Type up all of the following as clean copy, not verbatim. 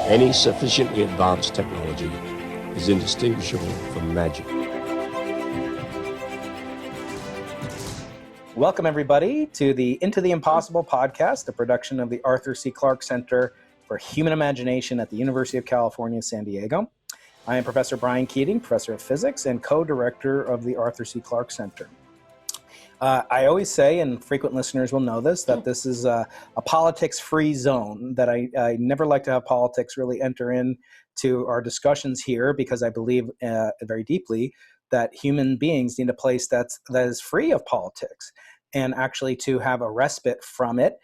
Any sufficiently advanced technology is indistinguishable from magic. Welcome, everybody, to the Into the Impossible podcast, a production of the Arthur C. Clarke Center for Human Imagination at the University of California, San Diego. I am Professor Bry and Keating, Professor of Physics and co-director of the Arthur C. Clarke Center. I always say, and frequent listeners will know this, that this is a politics-free zone, that I never like to have politics really enter into our discussions here, because I believe very deeply that human beings need a place that is free of politics and actually to have a respite from it.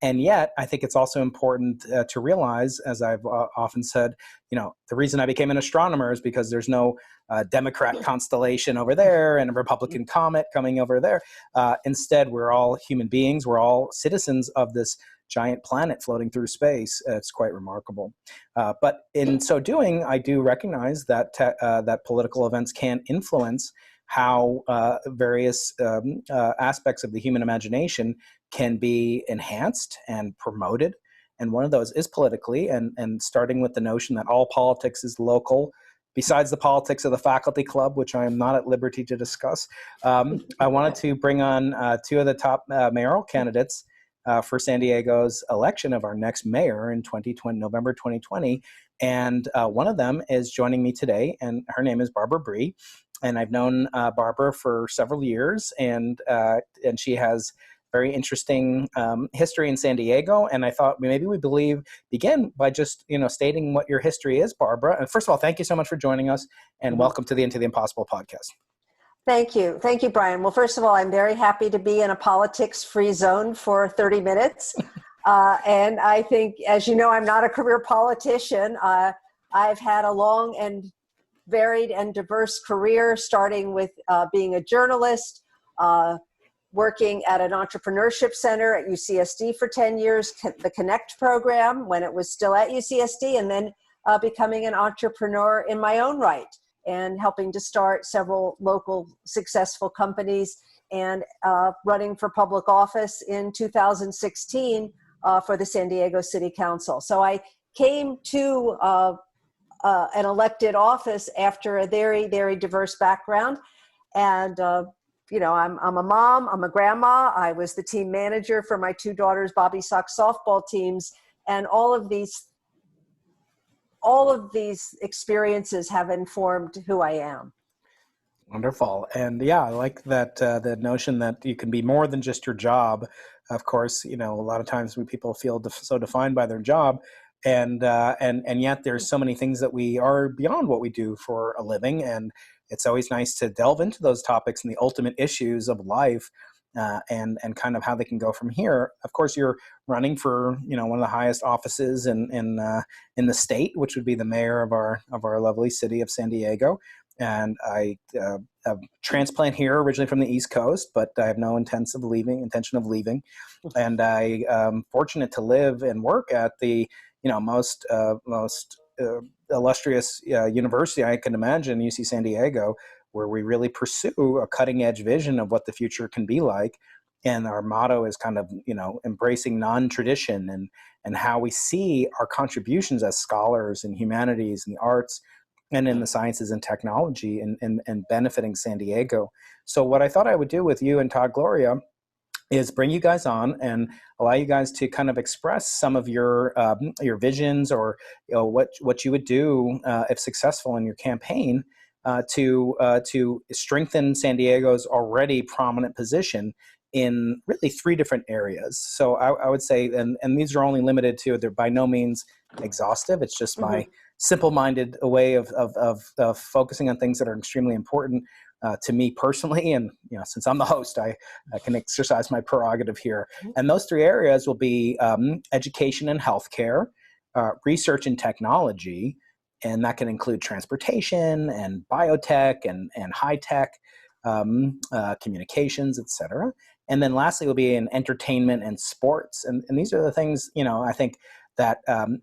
And yet, I think it's also important to realize, as I've often said, the reason I became an astronomer is because there's no Democrat constellation over there and a Republican comet coming over there. Instead, we're all human beings. We're all citizens of this giant planet floating through space. It's quite remarkable. But in so doing, I do recognize that that political events can influence how various aspects of the human imagination can be enhanced and promoted. And one of those is politically, and starting with the notion that all politics is local, besides the politics of the faculty club, which I am not at liberty to discuss. I wanted to bring on two of the top mayoral candidates for San Diego's election of our next mayor in November 2020. And one of them is joining me today, and her name is Barbara Bry. And I've known Barbara for several years, and she has very interesting history in San Diego. And I thought maybe we begin by just stating what your history is, Barbara. And first of all, thank you so much for joining us, and welcome to the Into the Impossible podcast. Thank you, Brian. Well, first of all, I'm very happy to be in a politics-free zone for 30 minutes. And I think, as you know, I'm not a career politician. I've had a long and varied and diverse career, starting with being a journalist, working at an entrepreneurship center at UCSD for 10 years, the Connect program when it was still at UCSD, and then becoming an entrepreneur in my own right and helping to start several local successful companies, and running for public office in 2016 for the San Diego City Council. So I came to an elected office after a very, very diverse background. And I'm a mom, I'm a grandma. I was the team manager for my two daughters' Bobby Sox softball teams. And all of these experiences have informed who I am. Wonderful. And yeah, I like that the notion that you can be more than just your job. Of course, a lot of times when people feel so defined by their job, and yet there's so many things that we are beyond what we do for a living. And it's always nice to delve into those topics and the ultimate issues of life, and kind of how they can go from here. Of course, you're running for one of the highest offices in the state, which would be the mayor of our lovely city of San Diego. And I have a transplant here, originally from the East Coast, but I have no intention of leaving. And I am fortunate to live and work at the most illustrious university I can imagine, UC San Diego, where we really pursue a cutting edge vision of what the future can be like. And our motto is kind of, embracing non-tradition and how we see our contributions as scholars in humanities and the arts and in the sciences and technology and benefiting San Diego. So what I thought I would do with you and Todd Gloria is bring you guys on and allow you guys to kind of express some of your visions, or what you would do if successful in your campaign to strengthen San Diego's already prominent position in really three different areas. So I would say, and these are only limited to, they're by no means exhaustive. It's just my simple-minded way of focusing on things that are extremely important to me personally. And since I'm the host, I can exercise my prerogative here. And those three areas will be education and healthcare, research and technology, and that can include transportation and biotech and high tech, communications, etc. And then lastly will be in entertainment and sports. And these are the things, I think that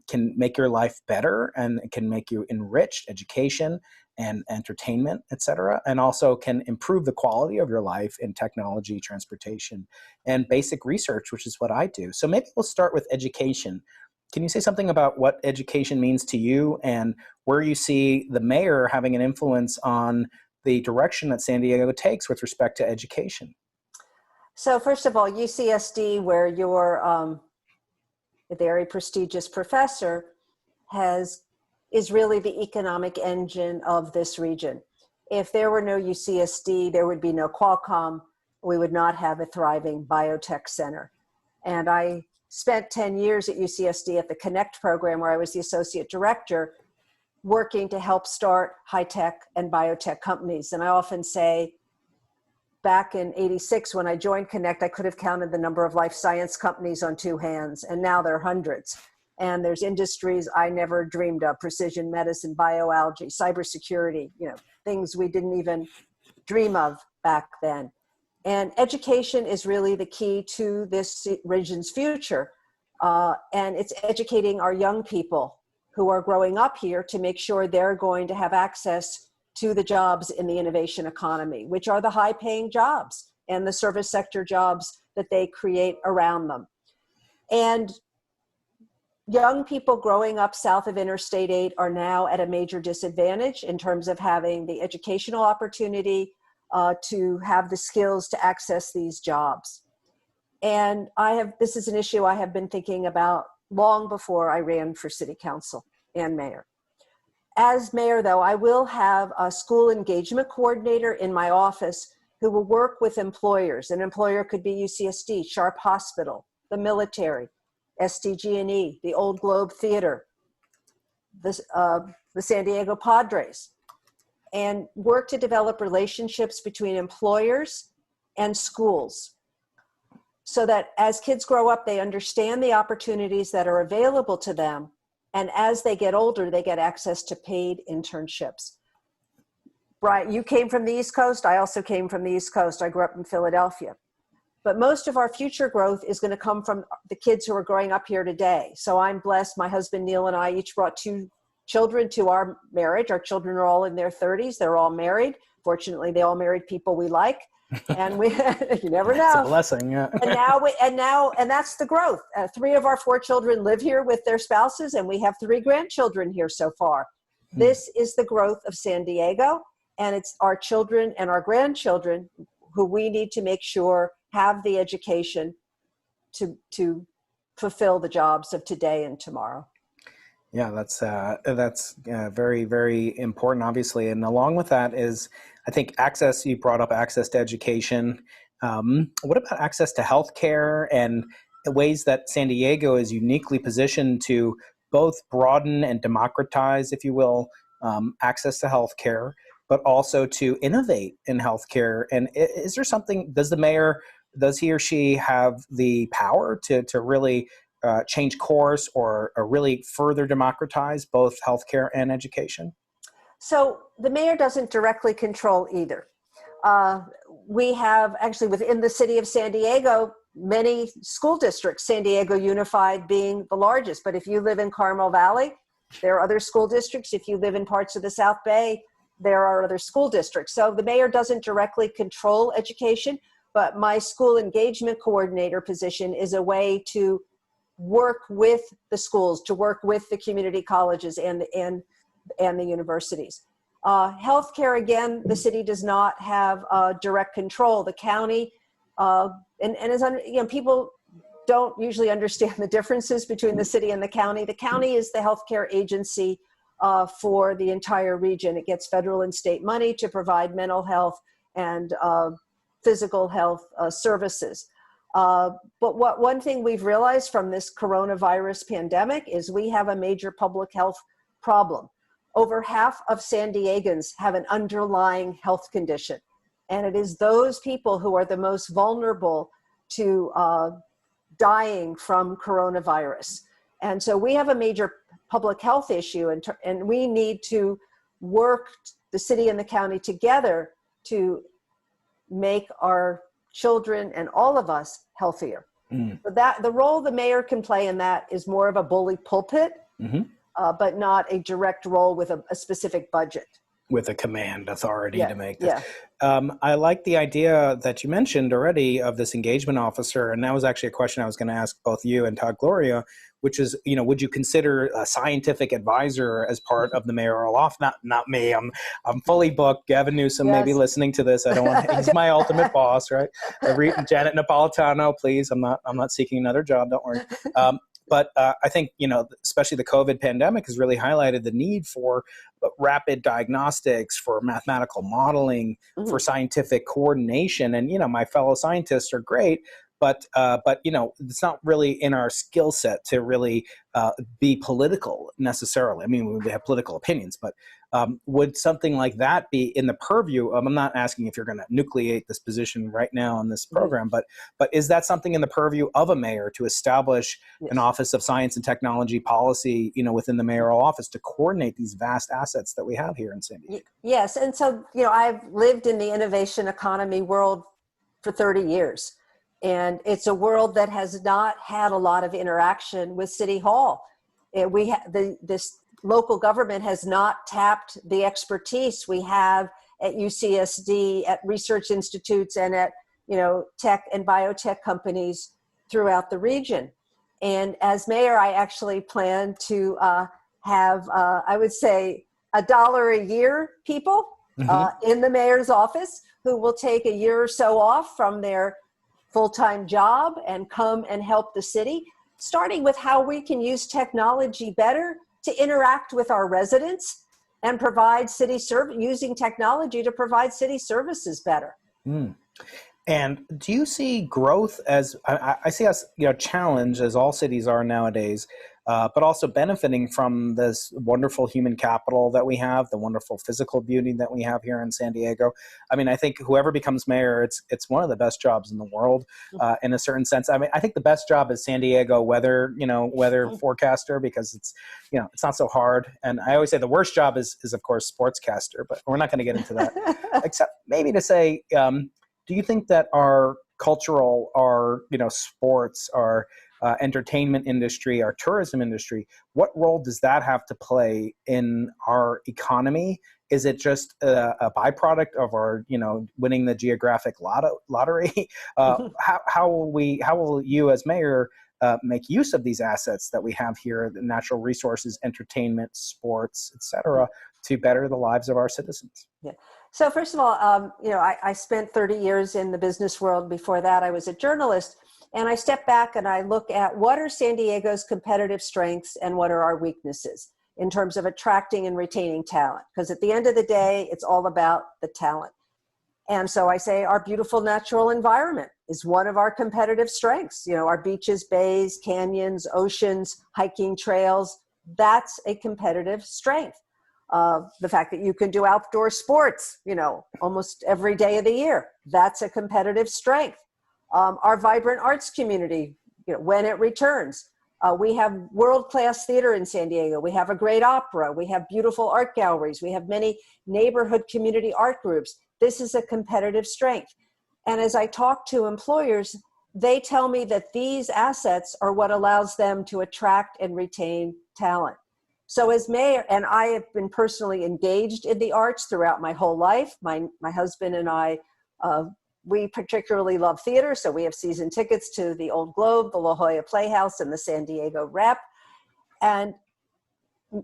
can make your life better, and it can make you enriched, education and entertainment, et cetera, and also can improve the quality of your life in technology, transportation, and basic research, which is what I do. So maybe we'll start with education. Can you say something about what education means to you and where you see the mayor having an influence on the direction that San Diego takes with respect to education? So first of all, UCSD, where you're a very prestigious professor, is really the economic engine of this region. If there were no UCSD, there would be no Qualcomm. We would not have a thriving biotech center. And I spent 10 years at UCSD at the Connect program, where I was the associate director, working to help start high-tech and biotech companies. And I often say, back in '86, when I joined Connect, I could have counted the number of life science companies on two hands, and now there are hundreds. And there's industries I never dreamed of: precision medicine, bioalgae, cybersecurity, things we didn't even dream of back then. And education is really the key to this region's future. And it's educating our young people who are growing up here to make sure they're going to have access to the jobs in the innovation economy, which are the high-paying jobs and the service sector jobs that they create around them. And young people growing up south of Interstate 8 are now at a major disadvantage in terms of having the educational opportunity to have the skills to access these jobs. And this is an issue I have been thinking about long before I ran for city council and mayor. As mayor, though, I will have a school engagement coordinator in my office who will work with employers. An employer could be UCSD, Sharp Hospital, the military, SDG&E, the Old Globe Theater, the San Diego Padres, and work to develop relationships between employers and schools, so that as kids grow up, they understand the opportunities that are available to them. And as they get older, they get access to paid internships. Brian, you came from the East Coast. I also came from the East Coast. I grew up in Philadelphia. But most of our future growth is going to come from the kids who are growing up here today. So I'm blessed. My husband, Neil, and I each brought 2 children to our marriage. Our children are all in their 30s. They're all married. Fortunately, they all married people we like. And we, you never know. It's a blessing, yeah. and that's the growth. 3 of our 4 children live here with their spouses, and we have 3 grandchildren here so far. This is the growth of San Diego, and it's our children and our grandchildren who we need to make sure have the education to fulfill the jobs of today and tomorrow. Yeah, that's very, very important, obviously. And along with that is, I think, access. You brought up access to education. What about access to healthcare and the ways that San Diego is uniquely positioned to both broaden and democratize, if you will, access to healthcare, but also to innovate in healthcare? And is there something, does he or she have the power to really change course or really further democratize both healthcare and education? So the mayor doesn't directly control either. We have actually within the city of San Diego, many school districts, San Diego Unified being the largest. But if you live in Carmel Valley, there are other school districts. If you live in parts of the South Bay, there are other school districts. So the mayor doesn't directly control education, but my school engagement coordinator position is a way to work with the schools, to work with the community colleges and the universities. Healthcare, again, the city does not have direct control. The county, and as people don't usually understand the differences between the city and the county. The county is the healthcare agency for the entire region. It gets federal and state money to provide mental health and physical health services. But one thing we've realized from this coronavirus pandemic is we have a major public health problem. Over half of San Diegans have an underlying health condition. And it is those people who are the most vulnerable to dying from coronavirus. And so we have a major public health issue, and we need to work, the city and the county together, to make our children and all of us healthier. So that the role the mayor can play in that is more of a bully pulpit, but not a direct role with a specific budget. With a command authority to make this. I like the idea that you mentioned already of this engagement officer, and that was actually a question I was going to ask both you and Todd Gloria, which is, would you consider a scientific advisor as part of the mayoral office? Not me. I'm fully booked. Gavin Newsom may be Yes. listening to this. I don't want. He's my ultimate boss, right? Janet Napolitano, please. I'm not seeking another job. Don't worry. But I think, especially the COVID pandemic has really highlighted the need for rapid diagnostics, for mathematical modeling, for scientific coordination. And, my fellow scientists are great, but it's not really in our skill set to really be political necessarily. I mean, we have political opinions, but would something like that be in the purview of, I'm not asking if you're going to nucleate this position right now on this program, but is that something in the purview of a mayor to establish an Office of Science and Technology Policy, within the mayoral office to coordinate these vast assets that we have here in San Diego? Yes. And so, I've lived in the innovation economy world for 30 years. And it's a world that has not had a lot of interaction with City Hall. This local government has not tapped the expertise we have at UCSD, at research institutes, and at tech and biotech companies throughout the region. And as mayor, I actually plan to have, I would say, $1 a year people in the mayor's office who will take a year or so off from their full-time job and come and help the city, starting with how we can use technology better to interact with our residents and provide using technology to provide city services better. And do you see growth as, I see us, challenged as all cities are nowadays, but also benefiting from this wonderful human capital that we have, the wonderful physical beauty that we have here in San Diego. I mean, I think whoever becomes mayor, it's one of the best jobs in the world, in a certain sense. I mean, I think the best job is San Diego weather forecaster, because it's not so hard. And I always say the worst job is of course sportscaster, but we're not going to get into that, except maybe to say, do you think that our cultural, our sports, our entertainment industry, our tourism industry, what role does that have to play in our economy? Is it just a byproduct of our winning the geographic lottery? How will you as mayor make use of these assets that we have here, the natural resources, entertainment, sports, etc., to better the lives of our citizens? Yeah. So first of all, I spent 30 years in the business world. Before that, I was a journalist. And I step back and I look at what are San Diego's competitive strengths and what are our weaknesses in terms of attracting and retaining talent. Because at the end of the day, it's all about the talent. And so I say our beautiful natural environment is one of our competitive strengths. Our beaches, bays, canyons, oceans, hiking trails, that's a competitive strength. The fact that you can do outdoor sports, almost every day of the year, that's a competitive strength. Our vibrant arts community, when it returns. We have world-class theater in San Diego. We have a great opera. We have beautiful art galleries. We have many neighborhood community art groups. This is a competitive strength. And as I talk to employers, they tell me that these assets are what allows them to attract and retain talent. So as mayor, and I have been personally engaged in the arts throughout my whole life. My husband and I, we particularly love theater, so we have season tickets to the Old Globe, the La Jolla Playhouse, and the San Diego Rep. And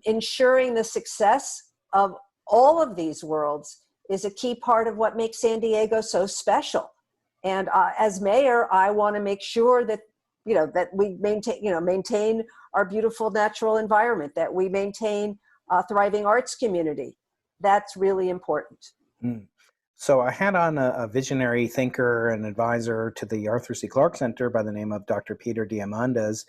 ensuring the success of all of these worlds is a key part of what makes San Diego so special. And as mayor, I want to make sure that that we maintain our beautiful natural environment, that we maintain a thriving arts community. That's really important. So I had on a visionary thinker and advisor to the Arthur C. Clarke Center by the name of Dr. Peter Diamandis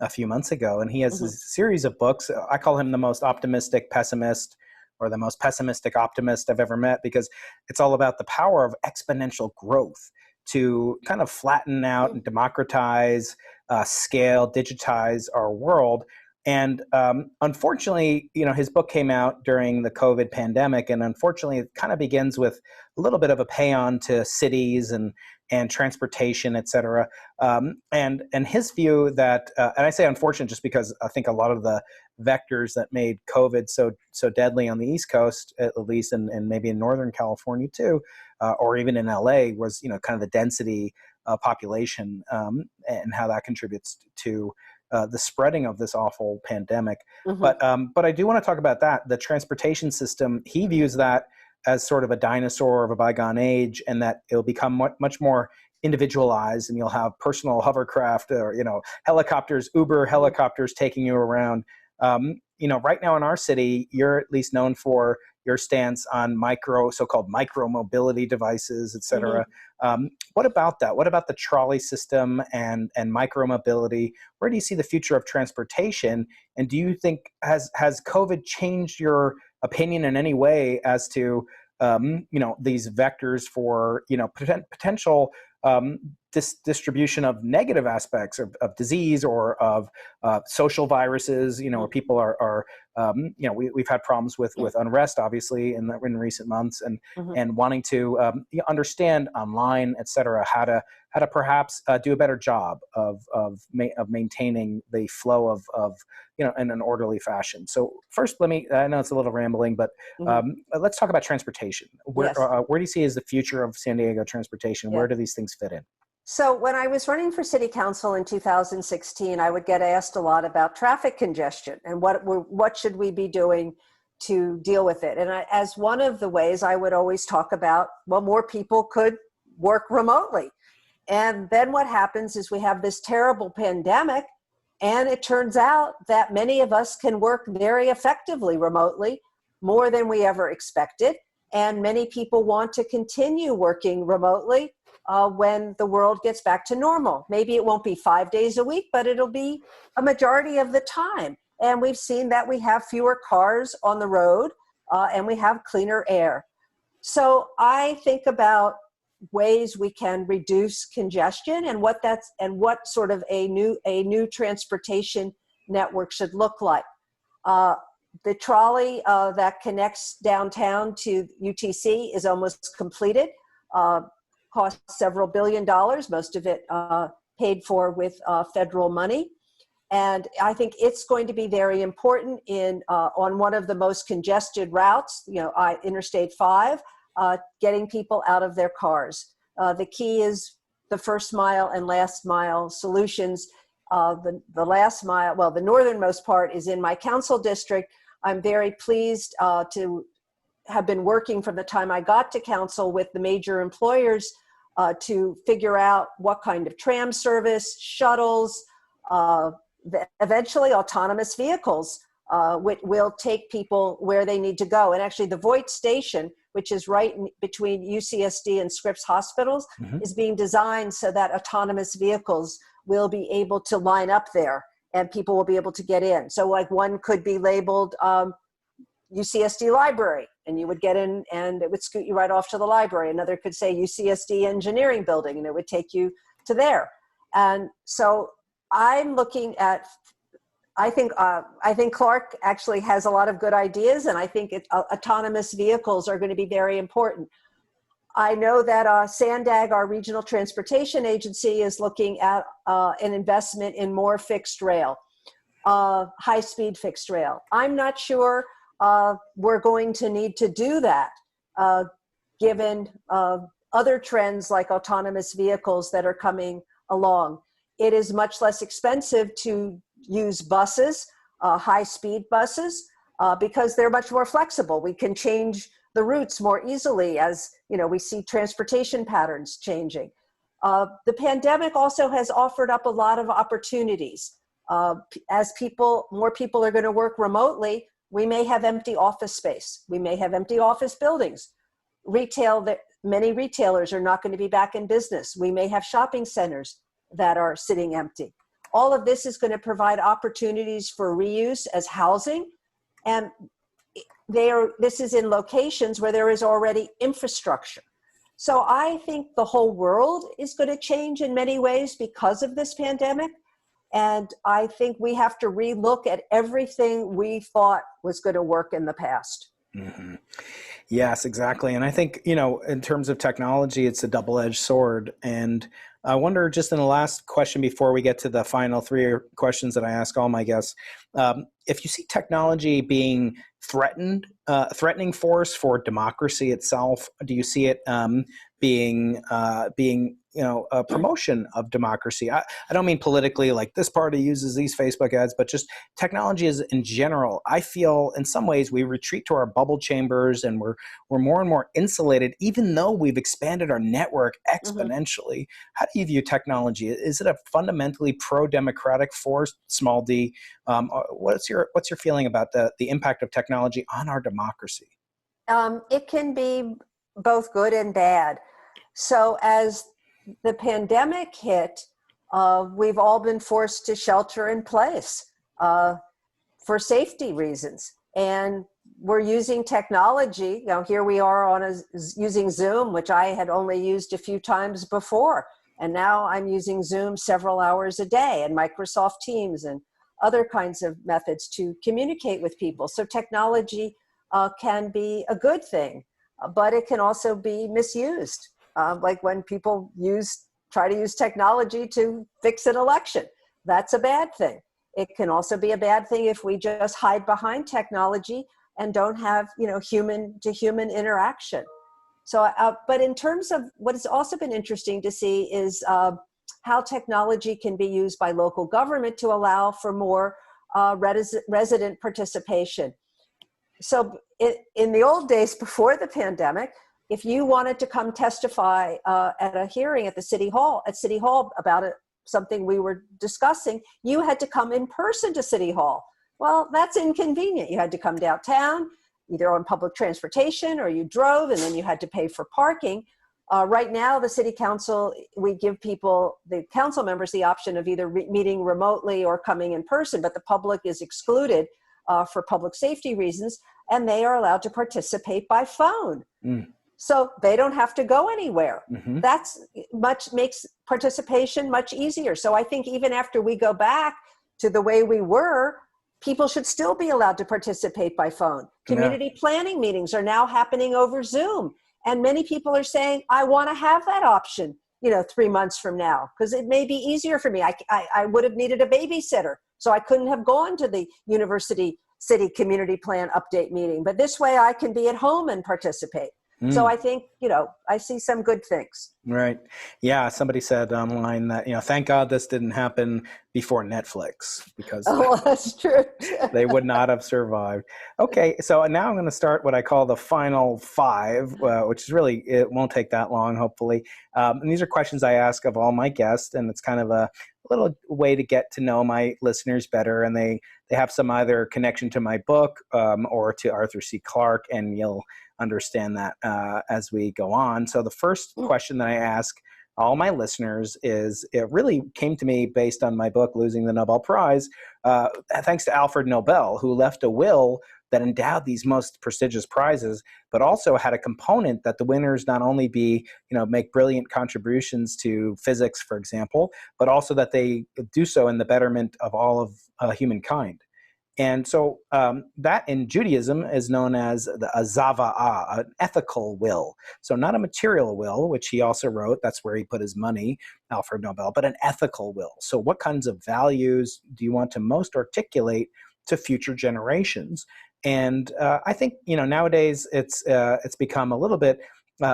a few months ago, and he has a series of books. I call him the most optimistic pessimist, or the most pessimistic optimist I've ever met, because it's all about the power of exponential growth to kind of flatten out and democratize, scale, digitize our world. And unfortunately, his book came out during the COVID pandemic, and unfortunately, it kind of begins with a little bit of a paean to cities and transportation, et cetera. And his view that, and I say unfortunate just because I think a lot of the vectors that made COVID so deadly on the East Coast, at least, and maybe in Northern California too, or even in LA, was kind of the density population, and how that contributes to the spreading of this awful pandemic. Mm-hmm. But I do want to talk about that. The transportation system, he views that as sort of a dinosaur of a bygone age, and that it'll become much more individualized, and you'll have personal hovercraft or helicopters, Uber helicopters taking you around. Right now in our city, you're at least known for your stance on so-called micro mobility devices, et cetera. What about that? What about the trolley system and micro mobility? Where do you see the future of transportation? And do you think has COVID changed your opinion in any way as to these vectors for potential distribution of negative aspects of disease or of social viruses, where people are we've had problems with unrest, obviously, in recent months, and wanting to understand online, et cetera, how to perhaps do a better job of maintaining the flow of in an orderly fashion. So first, I know it's a little rambling, but let's talk about transportation. Where do you see as the future of San Diego transportation? Where do these things fit in? So when I was running for city council in 2016, I would get asked a lot about traffic congestion and what should we be doing to deal with it. And as one of the ways, I would always talk about, well, more people could work remotely. And then what happens is we have this terrible pandemic, and it turns out that many of us can work very effectively remotely, more than we ever expected. And many people want to continue working remotely when the world gets back to normal. Maybe it won't be 5 days a week, but it'll be a majority of the time. And we've seen that we have fewer cars on the road and we have cleaner air. So I think about ways we can reduce congestion and what sort of a new transportation network should look like. The trolley that connects downtown to UTC is almost completed. Cost several $1 billion, most of it paid for with federal money. And I think it's going to be very important on one of the most congested routes, Interstate 5, getting people out of their cars. The key is the first mile and last mile solutions. The last mile, the northernmost part is in my council district. I'm very pleased to have been working from the time I got to council with the major employers to figure out what kind of tram service, shuttles, eventually autonomous vehicles will take people where they need to go. And actually the Voight station, which is right between UCSD and Scripps hospitals, is being designed so that autonomous vehicles will be able to line up there and people will be able to get in. So like one could be labeled UCSD library, and you would get in and it would scoot you right off to the library. Another could say UCSD engineering building, and it would take you to there. And so I'm looking at, I think Clark actually has a lot of good ideas, and I think autonomous vehicles are going to be very important. I know that SANDAG, our regional transportation agency, is looking at an investment in more fixed rail, high-speed fixed rail. I'm not sure we're going to need to do that, given other trends like autonomous vehicles that are coming along. It is much less expensive to use buses, high-speed buses, because they're much more flexible. We can change the routes more easily as we see transportation patterns changing. The pandemic also has offered up a lot of opportunities. As more people are going to work remotely, we may have empty office space. We may have empty office buildings. Many retailers are not going to be back in business. We may have shopping centers that are sitting empty. All of this is going to provide opportunities for reuse as housing. And this is in locations where there is already infrastructure. So I think the whole world is going to change in many ways because of this pandemic. And I think we have to relook at everything we thought was going to work in the past. Mm-hmm. Yes, exactly. And I think, in terms of technology, it's a double-edged sword. And I wonder, just in the last question before we get to the final three questions that I ask all my guests, if you see technology being threatening force for democracy itself, do you see it being a promotion of democracy. I don't mean politically, like this party uses these Facebook ads, but just technology is in general. I feel in some ways we retreat to our bubble chambers and we're more and more insulated, even though we've expanded our network exponentially. How do you view technology? Is it a fundamentally pro-democratic force, small d? What's your feeling about the impact of technology on our democracy? It can be both good and bad. So as the pandemic hit, we've all been forced to shelter in place for safety reasons. And we're using technology. Here we are using Zoom, which I had only used a few times before. And now I'm using Zoom several hours a day, and Microsoft Teams and other kinds of methods to communicate with people. So technology can be a good thing, but it can also be misused. Like when people try to use technology to fix an election. That's a bad thing. It can also be a bad thing if we just hide behind technology and don't have, human to human interaction. So, but in terms of what has also been interesting to see is how technology can be used by local government to allow for more resident participation. So in the old days before the pandemic, if you wanted to come testify at a hearing at City Hall about something we were discussing, you had to come in person to City Hall. Well, that's inconvenient. You had to come downtown, either on public transportation or you drove, and then you had to pay for parking. Right now, the City Council, we give the council members, the option of either meeting remotely or coming in person, but the public is excluded for public safety reasons, and they are allowed to participate by phone. So they don't have to go anywhere. That's makes participation much easier. So I think even after we go back to the way we were, people should still be allowed to participate by phone. Community planning meetings are now happening over Zoom. And many people are saying, I want to have that option, 3 months from now, because it may be easier for me. I would have needed a babysitter, so I couldn't have gone to the University City Community Plan update meeting. But this way I can be at home and participate. So I think, I see some good things. Right. Yeah. Somebody said online that, thank God this didn't happen before Netflix, because that's true. they would not have survived. Okay. So now I'm going to start what I call the final 5, which is really, it won't take that long, hopefully. And these are questions I ask of all my guests, and it's kind of a little way to get to know my listeners better. And they have some either connection to my book or to Arthur C. Clarke, and you'll understand that as we go on. So the first question that I ask all my listeners is, it really came to me based on my book, Losing the Nobel Prize, thanks to Alfred Nobel, who left a will that endowed these most prestigious prizes, but also had a component that the winners not only make brilliant contributions to physics, for example, but also that they do so in the betterment of all of humankind. And so that in Judaism is known as the zava'ah, an ethical will. So not a material will, which he also wrote, that's where he put his money, Alfred Nobel, but an ethical will. So what kinds of values do you want to most articulate to future generations? And I think, nowadays it's become a little bit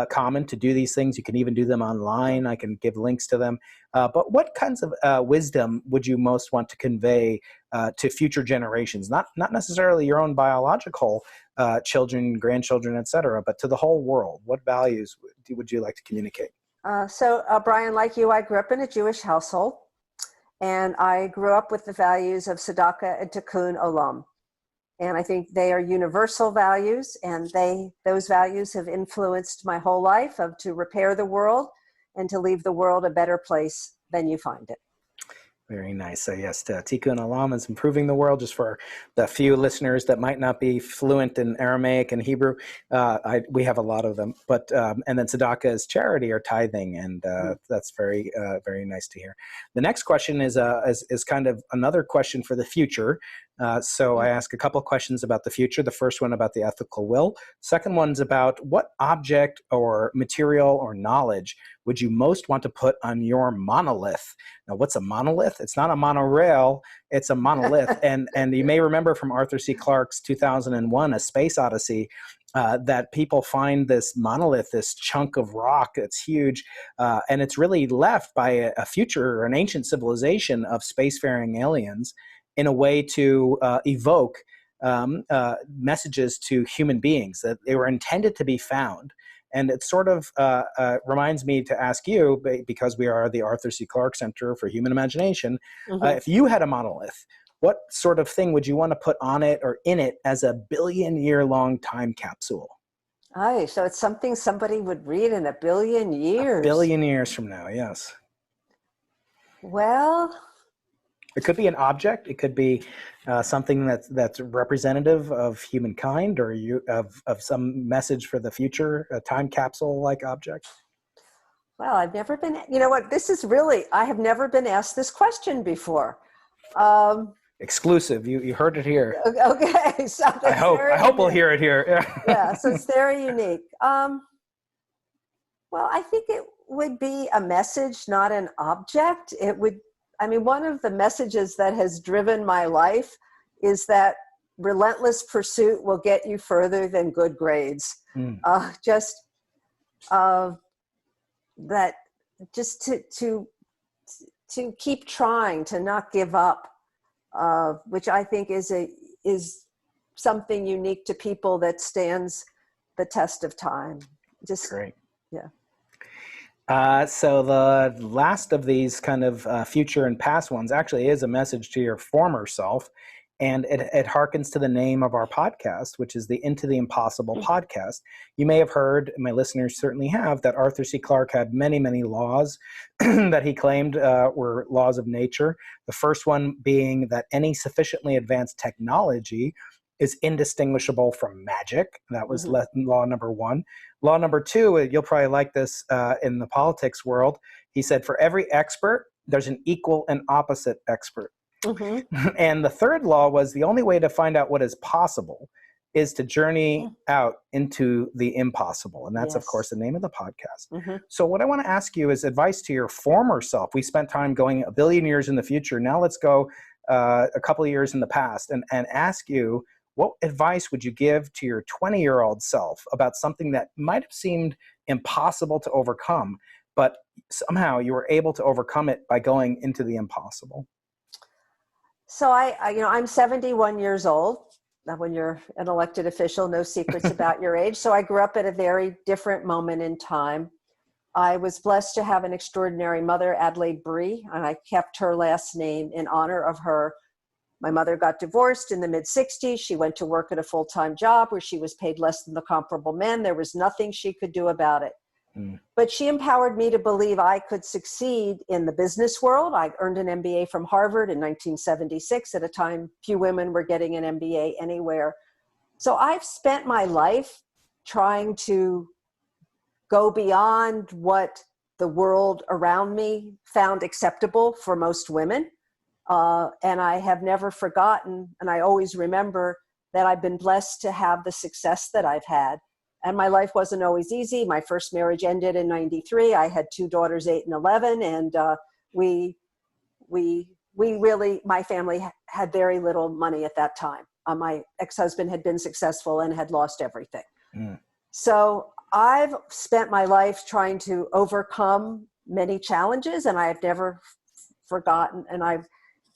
common to do these things. You can even do them online. I can give links to them. But what kinds of wisdom would you most want to convey to future generations? Not necessarily your own biological children, grandchildren, et cetera, but to the whole world. What values would you like to communicate? So Brian, like you, I grew up in a Jewish household, and I grew up with the values of tzedakah and tikkun olam. And I think they are universal values, and those values have influenced my whole life to repair the world and to leave the world a better place than you find it. Very nice. So yes, Tikkun Olam is improving the world. Just for the few listeners that might not be fluent in Aramaic and Hebrew, we have a lot of them. But and then tzedakah is charity or tithing, and that's very very nice to hear. The next question is kind of another question for the future. So I ask a couple of questions about the future. The first one about the ethical will. Second one's about what object or material or knowledge would you most want to put on your monolith? Now, what's a monolith? It's not a monorail, it's a monolith. and you may remember from Arthur C. Clarke's 2001, A Space Odyssey, that people find this monolith, this chunk of rock that's huge, and it's really left by a future or an ancient civilization of spacefaring aliens in a way to evoke messages to human beings that they were intended to be found. And it sort of reminds me to ask you, because we are the Arthur C. Clarke Center for Human Imagination, if you had a monolith, what sort of thing would you want to put on it or in it as a billion-year-long time capsule? Oh, so it's something somebody would read in a billion years. A billion years from now, yes. Well, it could be an object. It could be something that's representative of humankind, or of some message for the future, a time capsule-like object. Well, I've never been. You know what? This is really. I have never been asked this question before. Exclusive. You heard it here. Okay, so I hope we'll hear it here. Yeah, so it's very unique. Well, I think it would be a message, not an object. It would. I mean, one of the messages that has driven my life is that relentless pursuit will get you further than good grades. That just to keep trying, to not give up, which I think is something unique to people that stands the test of time. Just great. Yeah. So the last of these kind of future and past ones actually is a message to your former self. And it harkens to the name of our podcast, which is the Into the Impossible podcast. You may have heard, and my listeners certainly have, that Arthur C. Clarke had many, many laws that he claimed were laws of nature. The first one being that any sufficiently advanced technology is indistinguishable from magic. That was law number one. Law number two, you'll probably like this in the politics world. He said, for every expert, there's an equal and opposite expert. And the third law was the only way to find out what is possible is to journey out into the impossible. And that's, of course, the name of the podcast. So what I want to ask you is advice to your former self. We spent time going a billion years in the future. Now let's go a couple of years in the past and ask you, what advice would you give to your 20-year-old self about something that might have seemed impossible to overcome, but somehow you were able to overcome it by going into the impossible? So I'm 71 years old. Now, when you're an elected official, no secrets about your age. So I grew up at a very different moment in time. I was blessed to have an extraordinary mother, Adelaide Bry, and I kept her last name in honor of her. My mother got divorced in the mid-60s. She went to work at a full-time job where she was paid less than the comparable men. There was nothing she could do about it. But she empowered me to believe I could succeed in the business world. I earned an MBA from Harvard in 1976 at a time few women were getting an MBA anywhere. So I've spent my life trying to go beyond what the world around me found acceptable for most women. And I have never forgotten, and I always remember that I've been blessed to have the success that I've had. And my life wasn't always easy. My first marriage ended in 93. I had two daughters, 8 and 11. And we really, my family had very little money at that time. My ex-husband had been successful and had lost everything. So I've spent my life trying to overcome many challenges, and I've never forgotten. And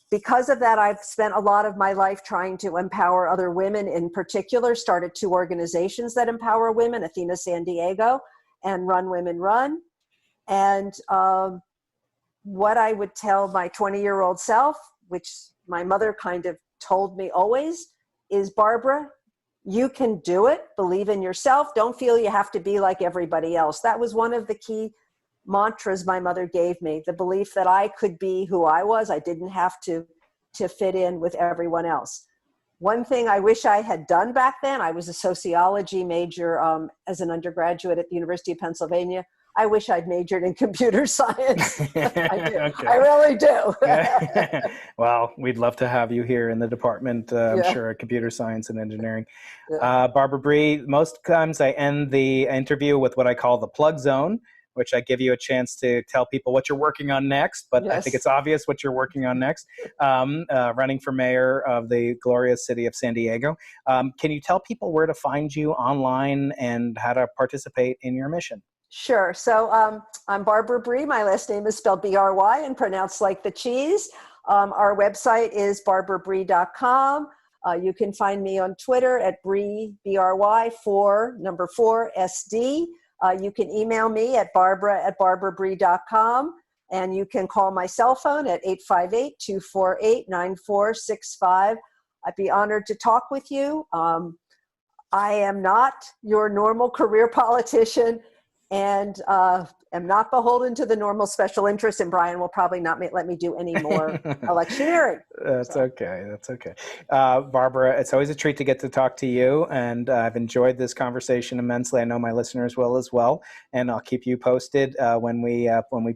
because of that, I've spent a lot of my life trying to empower other women. In particular, started 2 organizations that empower women, Athena San Diego and Run Women Run. And what I would tell my 20-year-old self, which my mother kind of told me always, is, Barbara, you can do it. Believe in yourself. Don't feel you have to be like everybody else. That was one of the key mantras my mother gave me, the belief that I could be who I was. I didn't have to fit in with everyone else. One thing I wish I had done back then, I was a sociology major as an undergraduate at the University of Pennsylvania. I wish I'd majored in computer science. I do. Okay. I really do. Well, we'd love to have you here in the department, I'm sure, computer science and engineering. Barbara Bry, most times I end the interview with what I call the plug zone, which I give you a chance to tell people what you're working on next. But I think it's obvious what you're working on next, running for mayor of the glorious city of San Diego. Can you tell people where to find you online and how to participate in your mission? Sure. So I'm Barbara Bry. My last name is spelled B-R-Y and pronounced like the cheese. Our website is barbarabry.com. You can find me on Twitter at Bry, B-R-Y, 4 SD. You can email me at barbara@barbarabry.com. And you can call my cell phone at 858-248-9465. I'd be honored to talk with you. I am not your normal career politician, and am not beholden to the normal special interest, and Brian will probably not let me do any more electioneering. That's okay. That's okay. Barbara, it's always a treat to get to talk to you, and I've enjoyed this conversation immensely. I know my listeners will as well, and I'll keep you posted when we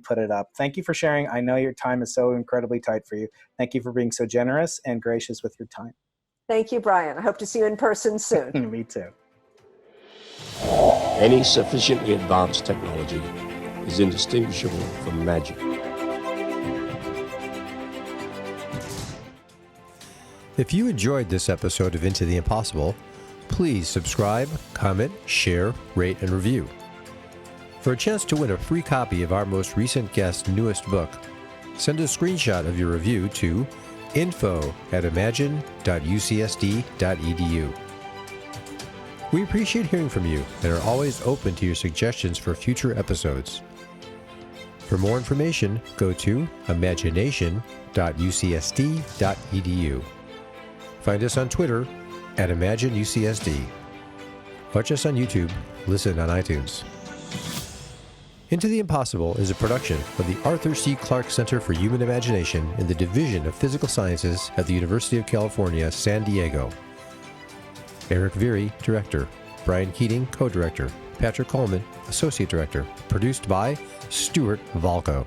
put it up. Thank you for sharing. I know your time is so incredibly tight for you. Thank you for being so generous and gracious with your time. Thank you, Brian. I hope to see you in person soon. Me too. Any sufficiently advanced technology is indistinguishable from magic. If you enjoyed this episode of Into the Impossible, please subscribe, comment, share, rate, and review. For a chance to win a free copy of our most recent guest's newest book, send a screenshot of your review to info@imagine.ucsd.edu. We appreciate hearing from you and are always open to your suggestions for future episodes. For more information, go to imagination.ucsd.edu. Find us on Twitter @ImagineUCSD. Watch us on YouTube, listen on iTunes. Into the Impossible is a production of the Arthur C. Clarke Center for Human Imagination in the Division of Physical Sciences at the University of California, San Diego. Eric Veary, Director. Bry and Keating, Co-Director. Patrick Coleman, Associate Director. Produced by Stuart Valco.